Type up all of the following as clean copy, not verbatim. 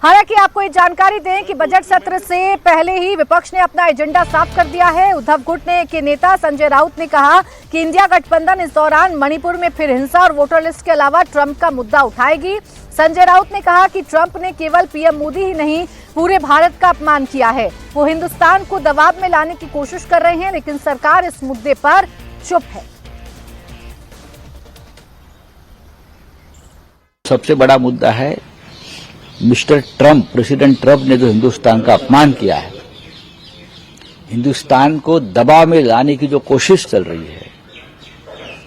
हालांकि आपको ये जानकारी दें कि बजट सत्र से पहले ही विपक्ष ने अपना एजेंडा साफ कर दिया है। उद्धव गुट के नेता संजय राउत ने कहा कि इंडिया गठबंधन इस दौरान मणिपुर में फिर हिंसा और वोटर लिस्ट के अलावा ट्रंप का मुद्दा उठाएगी। संजय राउत ने कहा कि ट्रंप ने केवल पीएम मोदी ही नहीं पूरे भारत का अपमान किया है। वो हिंदुस्तान को दबाव में लाने की कोशिश कर रहे हैं, लेकिन सरकार इस मुद्दे पर चुप है। सबसे बड़ा मुद्दा है मिस्टर ट्रंप, प्रेसिडेंट ट्रंप ने जो हिंदुस्तान का अपमान किया है, हिंदुस्तान को दबाव में लाने की जो कोशिश चल रही है।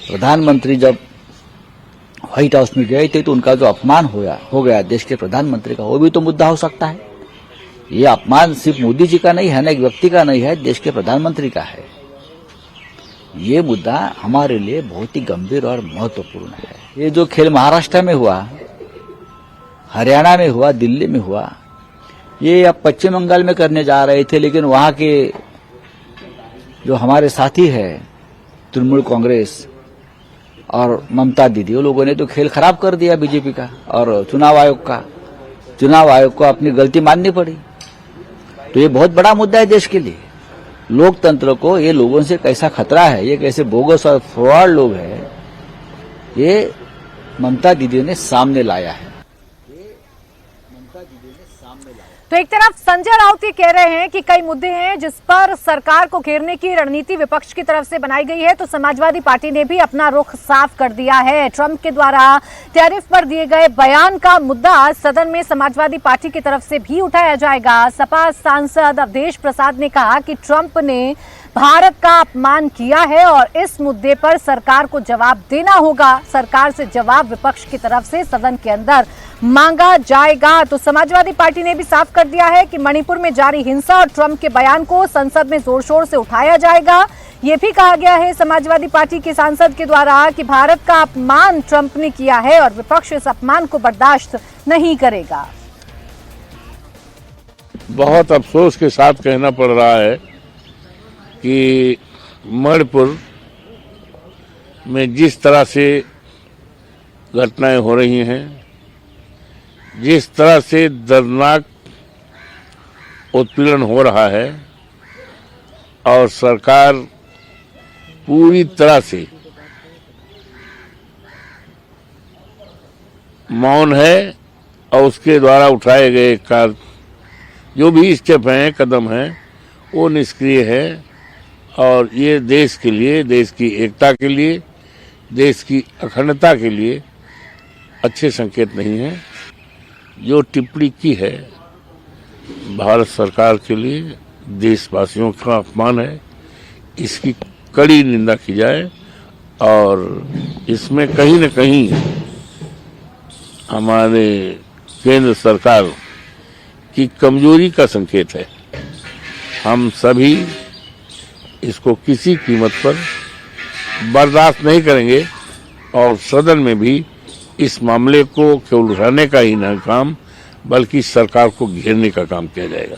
प्रधानमंत्री जब व्हाइट हाउस में गए थे तो उनका जो अपमान हो गया देश के प्रधानमंत्री का, वो भी तो मुद्दा हो सकता है। ये अपमान सिर्फ मोदी जी का नहीं है ना, एक व्यक्ति का नहीं है, देश के प्रधानमंत्री का है। ये मुद्दा हमारे लिए बहुत ही गंभीर और महत्वपूर्ण है। ये जो खेल महाराष्ट्र में हुआ, हरियाणा में हुआ, दिल्ली में हुआ, ये अब पश्चिम बंगाल में करने जा रहे थे, लेकिन वहां के जो हमारे साथी है तृणमूल कांग्रेस और ममता दीदी, वो लोगों ने तो खेल खराब कर दिया बीजेपी का और चुनाव आयोग को अपनी गलती माननी पड़ी। तो ये बहुत बड़ा मुद्दा है देश के लिए, लोकतंत्र को। ये लोगों से कैसा खतरा है, ये कैसे बोगस और फ्रॉड लोग हैं, ये ममता दीदी ने सामने लाया है। तो एक तरफ संजय राउत ये कह रहे हैं कि कई मुद्दे हैं जिस पर सरकार को घेरने की रणनीति विपक्ष की तरफ से बनाई गई है, तो समाजवादी पार्टी ने भी अपना रुख साफ कर दिया है। ट्रंप के द्वारा टैरिफ पर दिए गए बयान का मुद्दा सदन में समाजवादी पार्टी की तरफ से भी उठाया जाएगा। सपा सांसद अवधेश प्रसाद ने कहा कि ट्रंप ने भारत का अपमान किया है और इस मुद्दे पर सरकार को जवाब देना होगा। सरकार से जवाब विपक्ष की तरफ से सदन के अंदर मांगा जाएगा। तो समाजवादी पार्टी ने भी साफ कर दिया है कि मणिपुर में जारी हिंसा और ट्रंप के बयान को संसद में जोर शोर से उठाया जाएगा। ये भी कहा गया है समाजवादी पार्टी के सांसद के द्वारा कि भारत का अपमान ट्रंप ने किया है और विपक्ष इस अपमान को बर्दाश्त नहीं करेगा। बहुत अफसोस के साथ कहना पड़ रहा है कि मणिपुर में जिस तरह से घटनाएं हो रही हैं, जिस तरह से दर्दनाक उत्पीड़न हो रहा है और सरकार पूरी तरह से मौन है और उसके द्वारा उठाए गए जो भी स्टेप हैं, कदम हैं, वो निष्क्रिय है और ये देश के लिए, देश की एकता के लिए, देश की अखंडता के लिए अच्छे संकेत नहीं है। जो टिप्पणी की है भारत सरकार के लिए देशवासियों का अपमान है, इसकी कड़ी निंदा की जाए और इसमें कहीं न कहीं हमारे केंद्र सरकार की कमजोरी का संकेत है। हम सभी इसको किसी कीमत पर बर्दाश्त नहीं करेंगे और सदन में भी इस मामले को केवल उठाने का ही न काम बल्कि सरकार को घेरने का काम किया जाएगा।